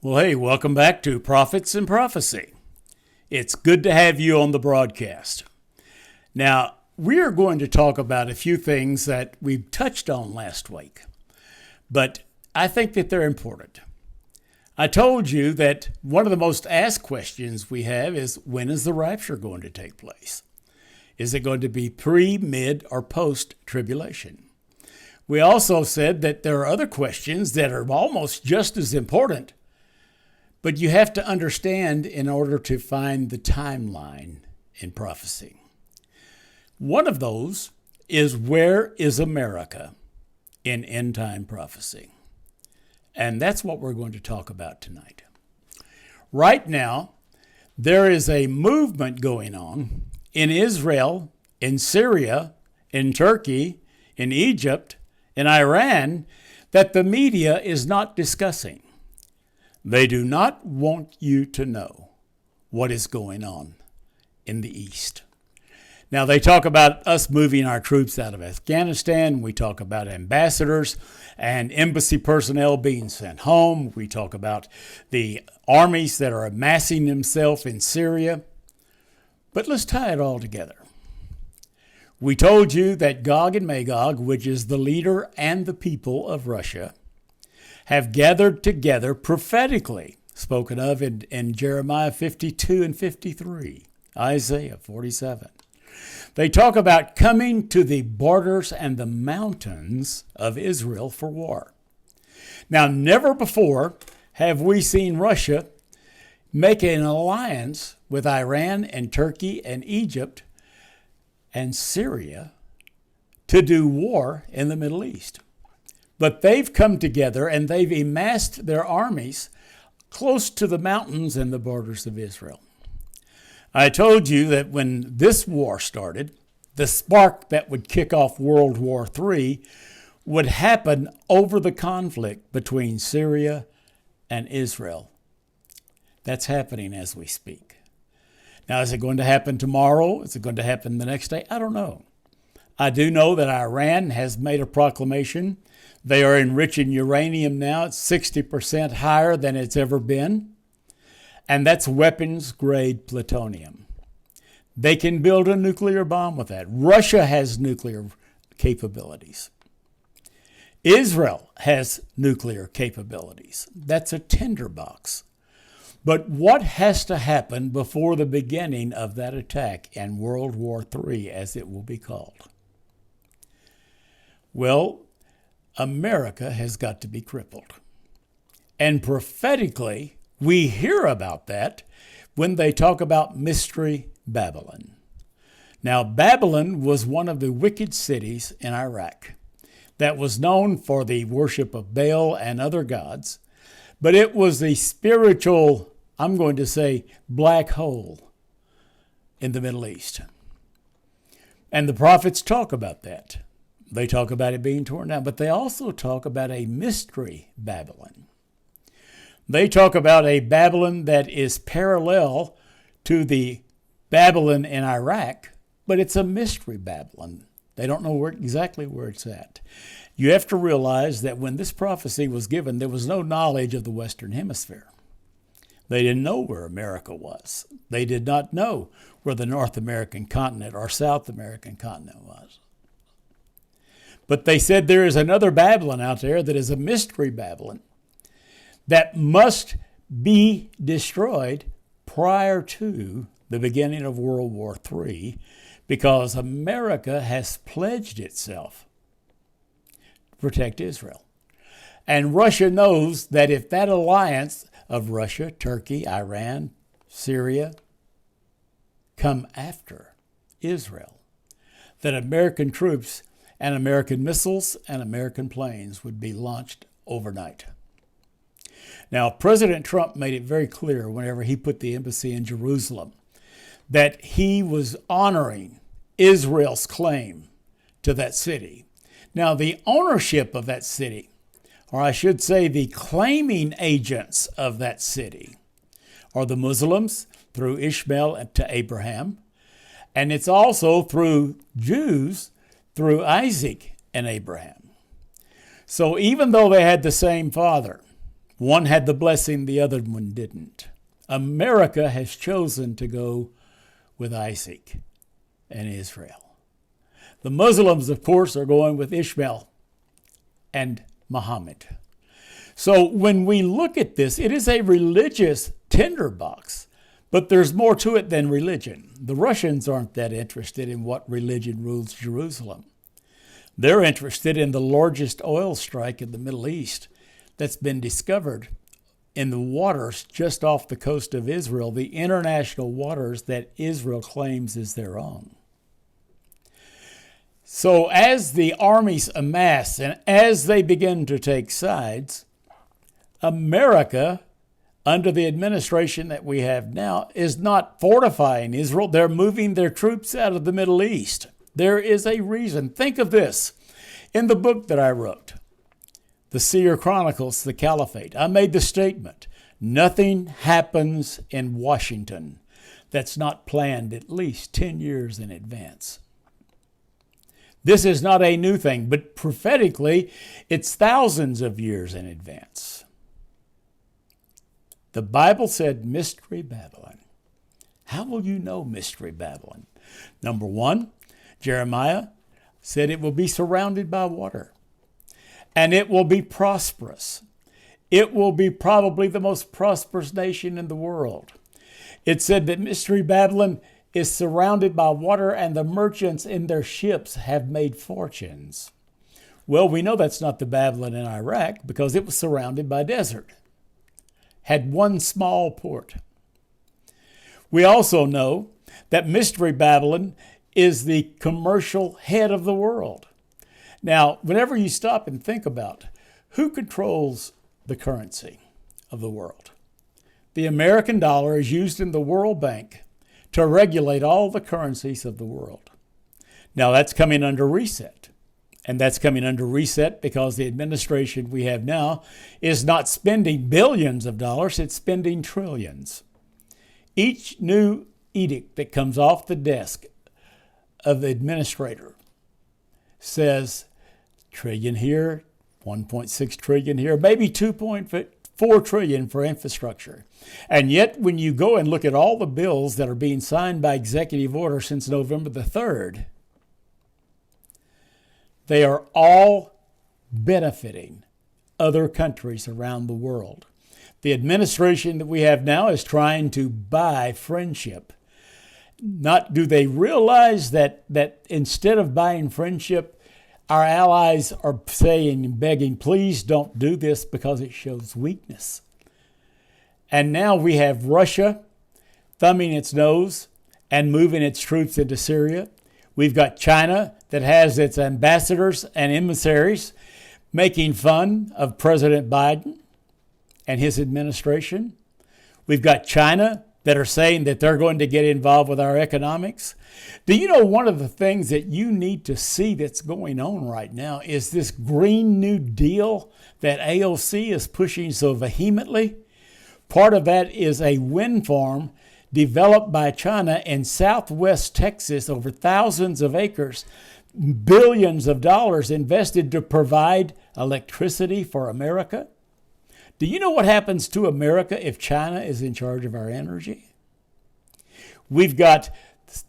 Well, hey, welcome back to Prophets and Prophecy. It's good to have you on the broadcast. Now, we are going to talk about a few things that we touched on last week, but I think that they're important. I told you that one of the most asked questions we have is, when is the rapture going to take place? Is it going to be pre, mid, or post-tribulation? We also said that there are other questions that are almost just as important, but you have to understand in order to find the timeline in prophecy. One of those is, where is America in end time prophecy? And that's what we're going to talk about tonight. Right now, there is a movement going on in Israel, in Syria, in Turkey, in Egypt, in Iran, that the media is not discussing. They do not want you to know what is going on in the East. Now, they talk about us moving our troops out of Afghanistan. We talk about ambassadors and embassy personnel being sent home. We talk about the armies that are amassing themselves in Syria. But let's tie it all together. We told you that Gog and Magog, which is the leader and the people of Russia, have gathered together prophetically, spoken of in Jeremiah 52 and 53, Isaiah 47. They talk about coming to the borders and the mountains of Israel for war. Now, never before have we seen Russia make an alliance with Iran and Turkey and Egypt and Syria to do war in the Middle East. But they've come together and they've amassed their armies close to the mountains and the borders of Israel. I told you that when this war started, the spark that would kick off World War III would happen over the conflict between Syria and Israel. That's happening as we speak. Now, is it going to happen tomorrow? Is it going to happen the next day? I don't know. I do know that Iran has made a proclamation. They are enriching uranium now. It's 60% higher than it's ever been. And that's weapons-grade plutonium. They can build a nuclear bomb with that. Russia has nuclear capabilities. Israel has nuclear capabilities. That's a tinderbox. But what has to happen before the beginning of that attack and World War III, as it will be called? Well, America has got to be crippled. And prophetically, we hear about that when they talk about Mystery Babylon. Now, Babylon was one of the wicked cities in Iraq that was known for the worship of Baal and other gods, but it was the spiritual, I'm going to say, black hole in the Middle East. And the prophets talk about that. They talk about it being torn down, but they also talk about a mystery Babylon. They talk about a Babylon that is parallel to the Babylon in Iraq, but it's a mystery Babylon. They don't know exactly where it's at. You have to realize that when this prophecy was given, there was no knowledge of the Western Hemisphere. They didn't know where America was. They did not know where the North American continent or South American continent was. But they said there is another Babylon out there that is a mystery Babylon that must be destroyed prior to the beginning of World War III, because America has pledged itself to protect Israel. And Russia knows that if that alliance of Russia, Turkey, Iran, Syria come after Israel, that American troops and American missiles and American planes would be launched overnight. Now, President Trump made it very clear whenever he put the embassy in Jerusalem that he was honoring Israel's claim to that city. Now, the ownership of that city, or I should say the claiming agents of that city, are the Muslims through Ishmael to Abraham, and it's also through Jews through Isaac and Abraham. So even though they had the same father, One had the blessing, the other one didn't. America has chosen to go with Isaac and Israel. The Muslims, of course, are going with Ishmael and Muhammad. So when we look at this, it is a religious tinderbox, but there's more to it than religion. The Russians aren't that interested in what religion rules Jerusalem. They're interested in the largest oil strike in the Middle East that's been discovered in the waters just off the coast of Israel, the international waters that Israel claims is their own. So as the armies amass and as they begin to take sides, America, under the administration that we have now, is not fortifying Israel. They're moving their troops out of the Middle East. There is a reason. Think of this. In the book that I wrote, The Seer Chronicles the Caliphate, I made the statement, nothing happens in Washington that's not planned at least 10 years in advance. This is not a new thing, but prophetically, it's thousands of years in advance. The Bible said Mystery Babylon. How will you know Mystery Babylon? Number one, Jeremiah said it will be surrounded by water, and it will be prosperous. It will be probably the most prosperous nation in the world. It said that Mystery Babylon is surrounded by water, and the merchants in their ships have made fortunes. Well, we know that's not the Babylon in Iraq because it was surrounded by desert, had one small port. We also know that Mystery Babylon is the commercial head of the world. Now, whenever you stop and think about who controls the currency of the world, the American dollar is used in the World Bank to regulate all the currencies of the world. Now that's coming under reset. And that's coming under reset because the administration we have now is not spending billions of dollars, it's spending trillions. Each new edict that comes off the desk of the administrator says trillion here, 1.6 trillion here, maybe 2.4 trillion for infrastructure. And yet, when you go and look at all the bills that are being signed by executive order since November the 3rd, they are all benefiting other countries around the world. The administration that we have now is trying to buy friendship. Not do they realize that instead of buying friendship, our allies are saying and begging, please don't do this because it shows weakness. And now we have Russia thumbing its nose and moving its troops into Syria. We've got China that has its ambassadors and emissaries making fun of President Biden and his administration. We've got China that are saying that they're going to get involved with our economics. Do you know one of the things that you need to see that's going on right now is this Green New Deal that AOC is pushing so vehemently? Part of that is a wind farm developed by China in southwest Texas, over thousands of acres, billions of dollars invested to provide electricity for America. Do you know what happens to America if China is in charge of our energy? We've got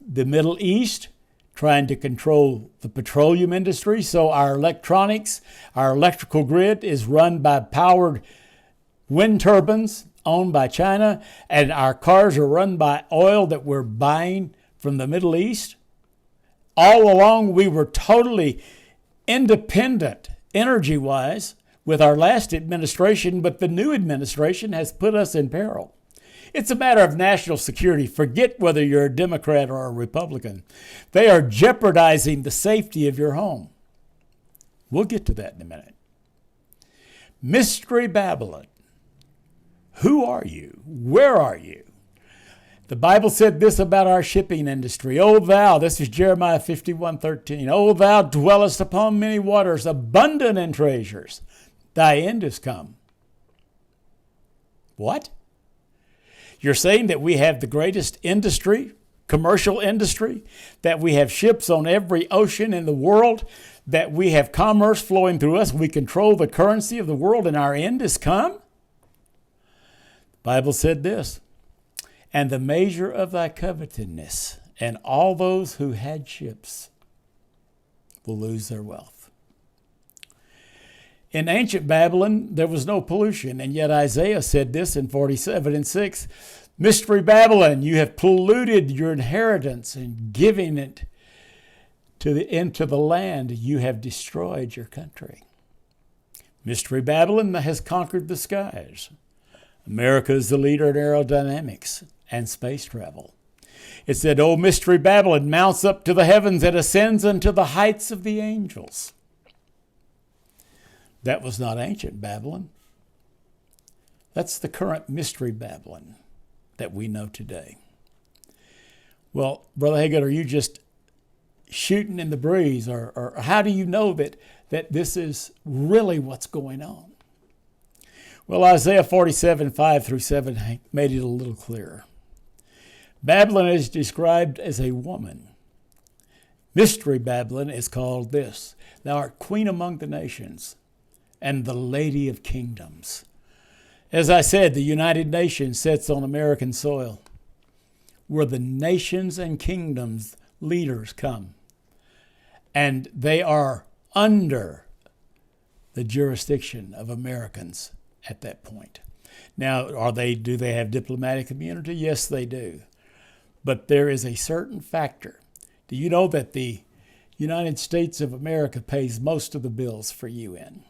the Middle East trying to control the petroleum industry, so our electronics, our electrical grid is run by powered wind turbines owned by China, and our cars are run by oil that we're buying from the Middle East. All along, we were totally independent energy-wise with our last administration, but the new administration has put us in peril. It's a matter of national security. Forget whether you're a Democrat or a Republican. They are jeopardizing the safety of your home. We'll get to that in a minute. Mystery Babylon. Who are you? Where are you? The Bible said this about our shipping industry. O thou, this is Jeremiah 51:13. O thou dwellest upon many waters, abundant in treasures. Thy end is come. What? You're saying that we have the greatest industry, commercial industry, that we have ships on every ocean in the world, that we have commerce flowing through us, we control the currency of the world, and our end is come? Bible said this, and the measure of thy covetousness, and all those who had ships will lose their wealth. In ancient Babylon, there was no pollution, and yet Isaiah said this in 47:6, Mystery Babylon, you have polluted your inheritance and giving it into the land. You have destroyed your country. Mystery Babylon has conquered the skies. America is the leader in aerodynamics and space travel. It said, O Mystery Babylon mounts up to the heavens and ascends unto the heights of the angels. That was not ancient Babylon. That's the current Mystery Babylon that we know today. Well, Brother Haggett, are you just shooting in the breeze, or how do you know that this is really what's going on? Well, Isaiah 47:5-7 made it a little clearer. Babylon is described as a woman. Mystery Babylon is called this: Thou art queen among the nations and the lady of kingdoms. As I said, the United Nations sits on American soil, where the nations and kingdoms leaders come. And they are under the jurisdiction of Americans at that point. Now, do they have diplomatic immunity? Yes, they do. But there is a certain factor. Do you know that the United States of America pays most of the bills for UN?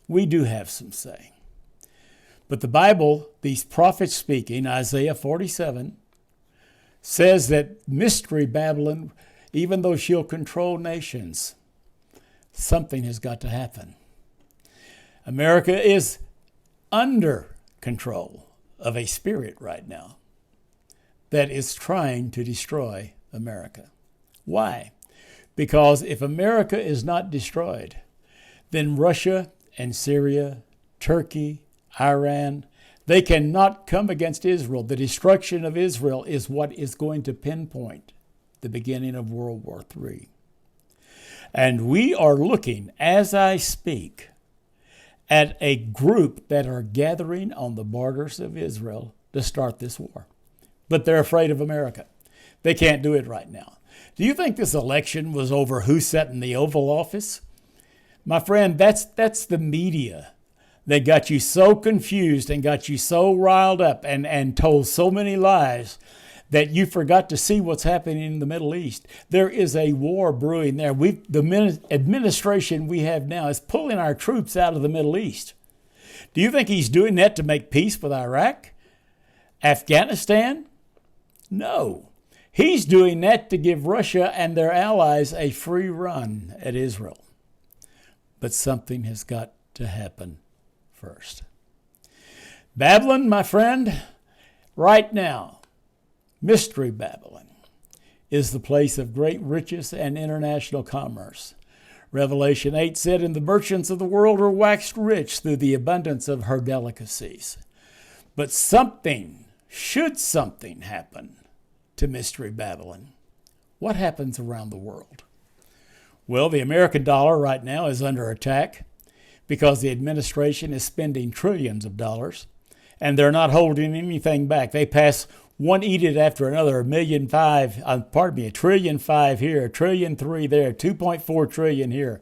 We do have some say. But the Bible, these prophets speaking, Isaiah 47, says that Mystery Babylon, even though she'll control nations, something has got to happen. America is under control of a spirit right now that is trying to destroy America. Why? Because if America is not destroyed, then Russia and Syria, Turkey, Iran, they cannot come against Israel. The destruction of Israel is what is going to pinpoint the beginning of World War III. And we are looking, as I speak, at a group that are gathering on the borders of Israel to start this war. But they're afraid of America. They can't do it right now. Do you think this election was over who sat in the Oval Office? My friend, that's the media that got you so confused and got you so riled up and told so many lies that you forgot to see what's happening in the Middle East. There is a war brewing there. The administration we have now is pulling our troops out of the Middle East. Do you think he's doing that to make peace with Iraq? Afghanistan? No. He's doing that to give Russia and their allies a free run at Israel. But something has got to happen first. Babylon, my friend, right now, Mystery Babylon is the place of great riches and international commerce. Revelation 8 said, And the merchants of the world are waxed rich through the abundance of her delicacies. But should something happen to Mystery Babylon, what happens around the world? Well, the American dollar right now is under attack because the administration is spending trillions of dollars, and they're not holding anything back. They pass one edict after another, $1.5 trillion here, $1.3 trillion there, $2.4 trillion here.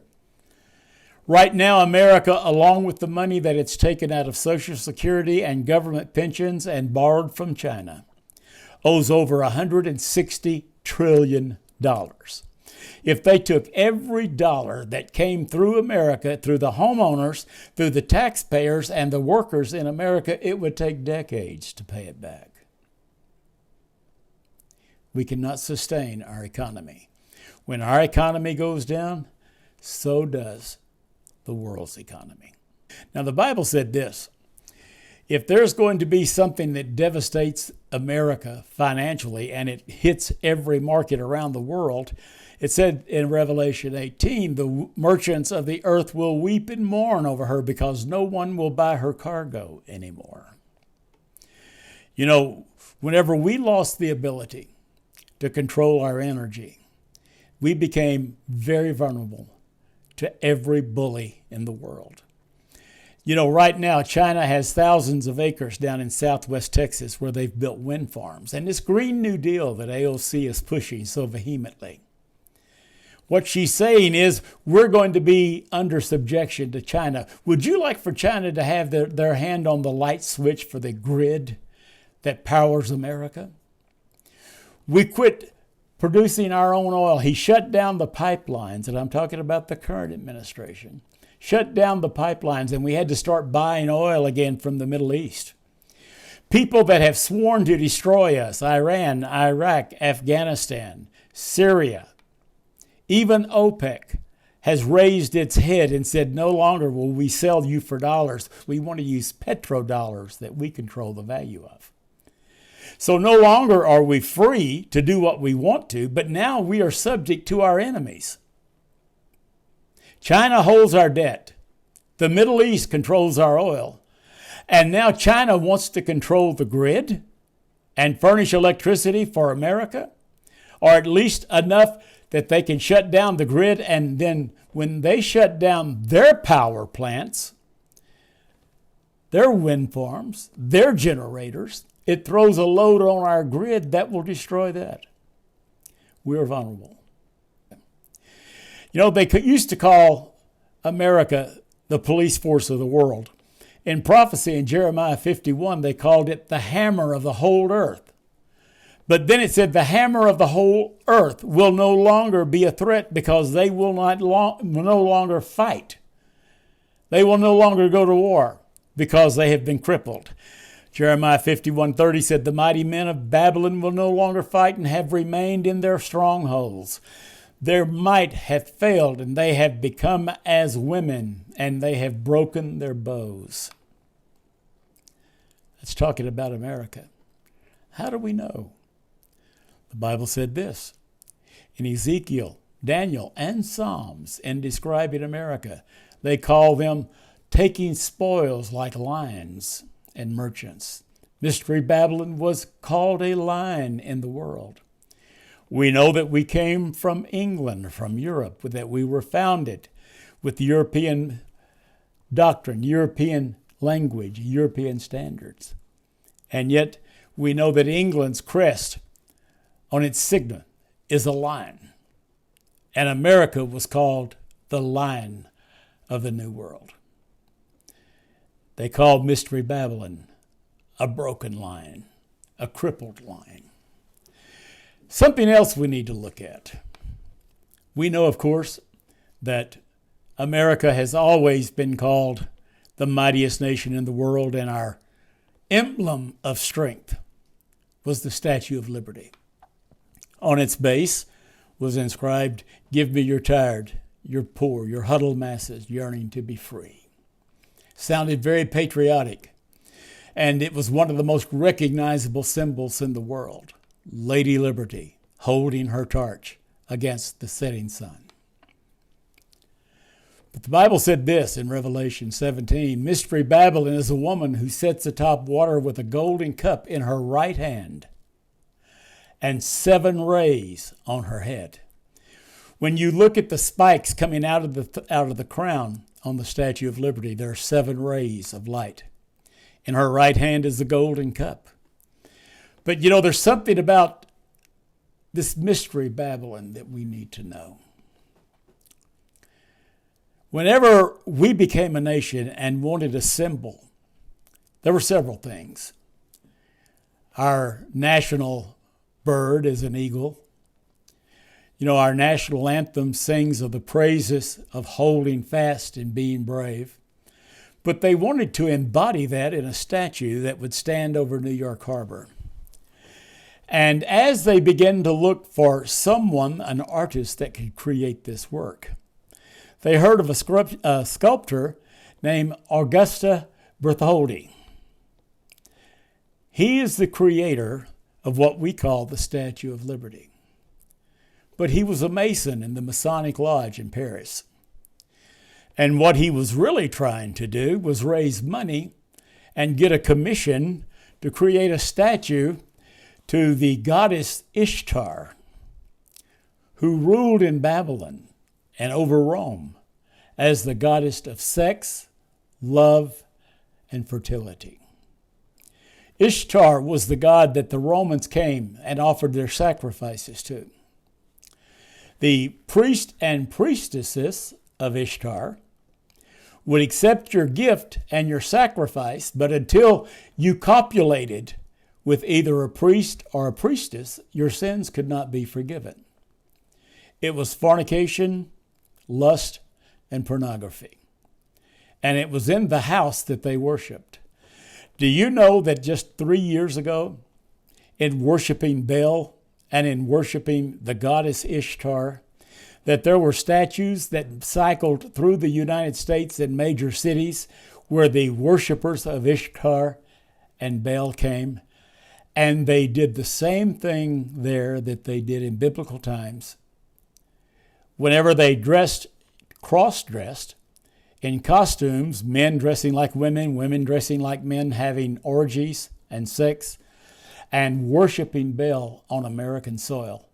Right now, America, along with the money that it's taken out of Social Security and government pensions and borrowed from China, owes over $160 trillion. If they took every dollar that came through America, through the homeowners, through the taxpayers and the workers in America, it would take decades to pay it back. We cannot sustain our economy. When our economy goes down, so does the world's economy. Now, the Bible said this: if there's going to be something that devastates America financially and it hits every market around the world, it said in Revelation 18, the merchants of the earth will weep and mourn over her because no one will buy her cargo anymore. You know, whenever we lost the ability to control our energy, we became very vulnerable to every bully in the world. Right now, China has thousands of acres down in southwest Texas where they've built wind farms. And this Green New Deal that AOC is pushing so vehemently, what she's saying is we're going to be under subjection to China. Would you like for China to have their hand on the light switch for the grid that powers America? We quit producing our own oil. He shut down the pipelines, and I'm talking about the current administration. Shut down the pipelines, and we had to start buying oil again from the Middle East. People that have sworn to destroy us, Iran, Iraq, Afghanistan, Syria, even OPEC has raised its head and said, no longer will we sell you for dollars. We want to use petrodollars that we control the value of. So no longer are we free to do what we want to, but now we are subject to our enemies. China holds our debt. The Middle East controls our oil. And now China wants to control the grid and furnish electricity for America, or at least enough that they can shut down the grid. And then when they shut down their power plants, their wind farms, their generators, it throws a load on our grid that will destroy that. We're vulnerable. They used to call America the police force of the world. In prophecy in Jeremiah 51, they called it the hammer of the whole earth. But then it said the hammer of the whole earth will no longer be a threat because they will no longer fight. They will no longer go to war because they have been crippled. Jeremiah 51:30 said, the mighty men of Babylon will no longer fight and have remained in their strongholds. Their might hath failed, and they have become as women, and they have broken their bows. That's talking about America. How do we know? The Bible said this in Ezekiel, Daniel, and Psalms in describing America. They call them taking spoils like lions and merchants. Mystery Babylon was called a lion in the world. We know that we came from England, from Europe, that we were founded with European doctrine, European language, European standards. And yet we know that England's crest on its signet is a lion. And America was called the Lion of the New World. They called Mystery Babylon a broken lion, a crippled lion. Something else we need to look at. We know, of course, that America has always been called the mightiest nation in the world, and our emblem of strength was the Statue of Liberty. On its base was inscribed, "Give me your tired, your poor, your huddled masses yearning to be free." Sounded very patriotic, and it was one of the most recognizable symbols in the world. Lady Liberty holding her torch against the setting sun. But the Bible said this in Revelation 17, Mystery Babylon is a woman who sits atop water with a golden cup in her right hand and 7 rays on her head. When you look at the spikes coming out of the crown on the Statue of Liberty, there are 7 rays of light. In her right hand is the golden cup. But there's something about this Mystery Babylon that we need to know. Whenever we became a nation and wanted a symbol, there were several things. Our national bird is an eagle. Our national anthem sings of the praises of holding fast and being brave. But they wanted to embody that in a statue that would stand over New York Harbor. And as they began to look for someone, an artist that could create this work, they heard of a sculptor named Auguste Bertholdi. He is the creator of what we call the Statue of Liberty. But he was a Mason in the Masonic Lodge in Paris. And what he was really trying to do was raise money and get a commission to create a statue to the goddess Ishtar, who ruled in Babylon and over Rome as the goddess of sex, love, and fertility. Ishtar was the god that the Romans came and offered their sacrifices to. The priest and priestesses of Ishtar would accept your gift and your sacrifice, but until you copulated with either a priest or a priestess, your sins could not be forgiven. It was fornication, lust, and pornography. And it was in the house that they worshiped. Do you know that just 3 years ago, in worshiping Baal and in worshiping the goddess Ishtar, that there were statues that cycled through the United States in major cities where the worshipers of Ishtar and Baal came, and they did the same thing there that they did in biblical times. Whenever they dressed, cross-dressed, in costumes, men dressing like women, women dressing like men, having orgies and sex, and worshiping Baal on American soil.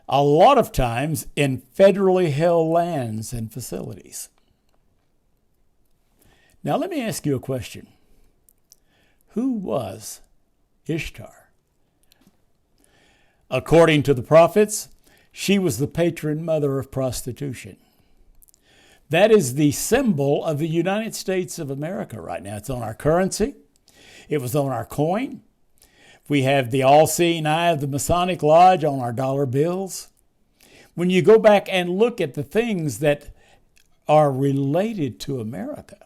A lot of times in federally held lands and facilities. Now let me ask you a question. Who was Ishtar? According to the prophets, she was the patron mother of prostitution. That is the symbol of the United States of America right now. It's on our currency. It was on our coin. We have the all-seeing eye of the Masonic Lodge on our dollar bills. When you go back and look at the things that are related to America,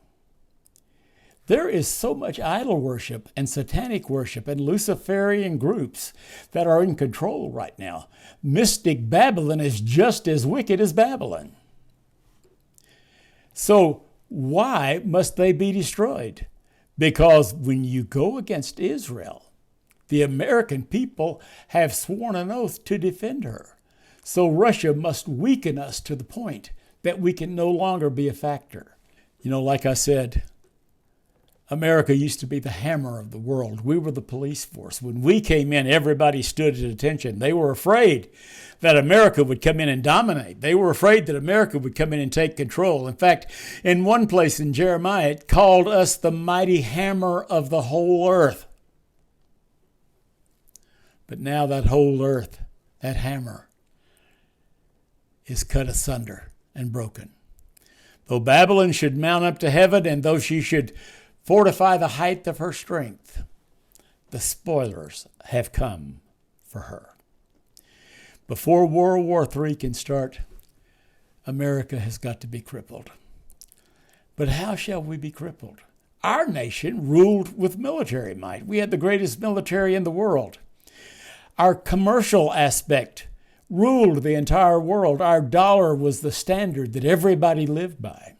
there is so much idol worship and satanic worship and Luciferian groups that are in control right now. Mystic Babylon is just as wicked as Babylon. So why must they be destroyed? Because when you go against Israel, the American people have sworn an oath to defend her. So Russia must weaken us to the point that we can no longer be a factor. You know, like I said, America used to be the hammer of the world. We were the police force. When we came in, everybody stood at attention. They were afraid that America would come in and dominate. They were afraid that America would come in and take control. In fact, in one place in Jeremiah, it called us the mighty hammer of the whole earth. But now that whole earth, that hammer, is cut asunder and broken. Though Babylon should mount up to heaven, and though she should fortify the height of her strength, the spoilers have come for her. Before World War III can start, America has got to be crippled. But how shall we be crippled? Our nation ruled with military might. We had the greatest military in the world. Our commercial aspect ruled the entire world. Our dollar was the standard that everybody lived by.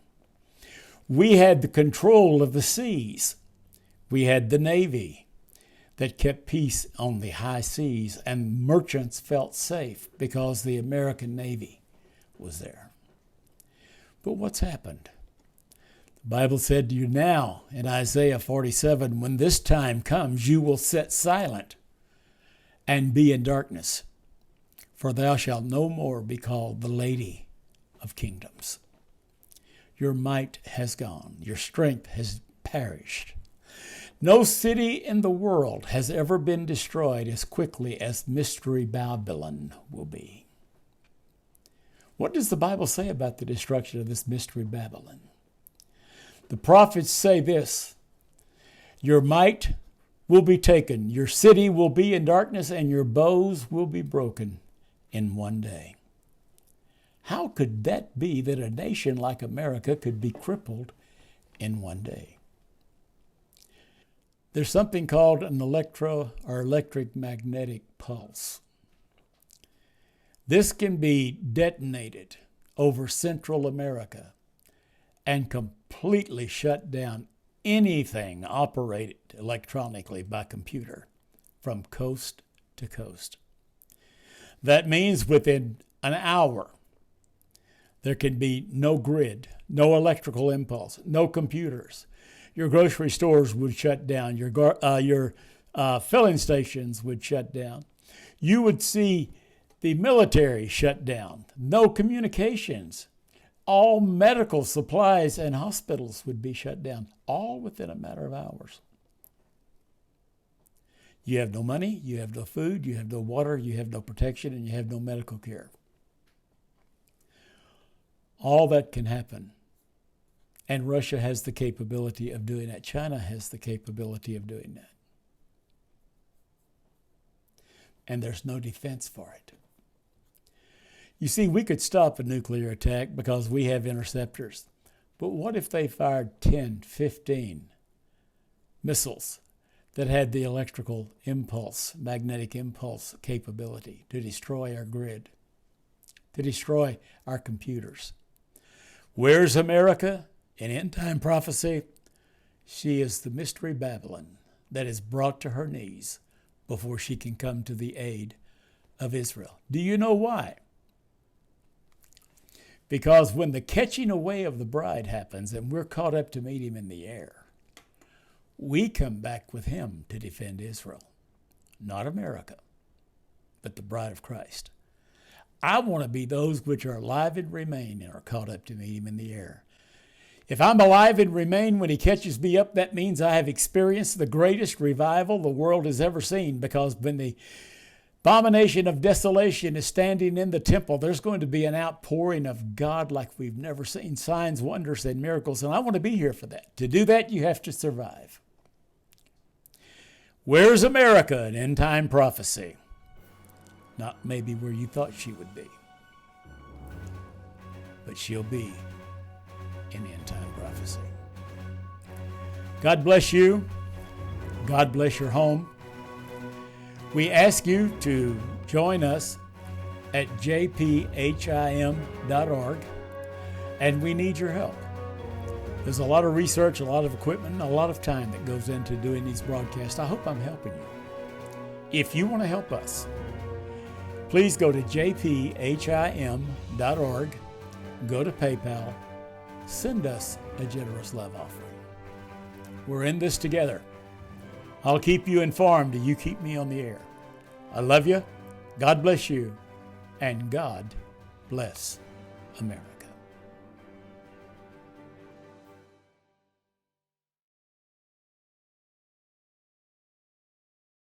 We had the control of the seas. We had the Navy that kept peace on the high seas, and merchants felt safe because the American Navy was there. But what's happened? The Bible said to you now in Isaiah 47, when this time comes, you will sit silent and be in darkness, for thou shalt no more be called the Lady of Kingdoms. Your might has gone. Your strength has perished. No city in the world has ever been destroyed as quickly as Mystery Babylon will be. What does the Bible say about the destruction of this Mystery Babylon? The prophets say this: your might will be taken, your city will be in darkness, and your bows will be broken in one day. How could that be that a nation like America could be crippled in one day? There's something called an electric magnetic pulse. This can be detonated over Central America and completely shut down anything operated electronically by computer from coast to coast. That means within an hour, there can be no grid, no electrical impulse, no computers. Your grocery stores would shut down. Your filling stations would shut down. You would see the military shut down. No communications. all medical supplies and hospitals would be shut down, all within a matter of hours. You have no money, you have no food, you have no water, you have no protection, and you have no medical care. All that can happen. And Russia has the capability of doing that. China has the capability of doing that. And there's no defense for it. You see, we could stop a nuclear attack because we have interceptors. But what if they fired 10, 15 missiles that had the electrical impulse, magnetic impulse capability to destroy our grid, to destroy our computers? Where's America in end-time prophecy? She is the mystery Babylon that is brought to her knees before she can come to the aid of Israel. Do you know why? Because when the catching away of the bride happens and we're caught up to meet him in the air, we come back with him to defend Israel. Not America, but the bride of Christ. I want to be those which are alive and remain and are caught up to meet him in the air. If I'm alive and remain when he catches me up, that means I have experienced the greatest revival the world has ever seen, because when the abomination of desolation is standing in the temple, there's going to be an outpouring of God like we've never seen, signs, wonders, and miracles, and I want to be here for that. To do that, you have to survive. Where's America in end-time prophecy? Not maybe where you thought she would be, but she'll be in end-time prophecy. God bless you. God bless your home. We ask you to join us at jphim.org, and we need your help. There's a lot of research, a lot of equipment, and a lot of time that goes into doing these broadcasts. I hope I'm helping you. If you want to help us, please go to jphim.org, go to PayPal, send us a generous love offering. We're in this together. I'll keep you informed and you keep me on the air. I love you. God bless you. And God bless America.